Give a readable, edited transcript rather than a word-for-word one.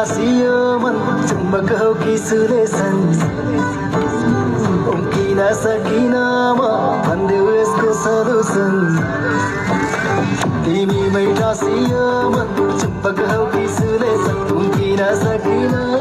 टाँसियो मन चुम्बक हो कि सुलेसन उम्किन सकिन म भन्देऊ यसको सलुसन तिमीमै टाँसियो मन चुम्बक हो कि सुलेसन उम्किन सकिन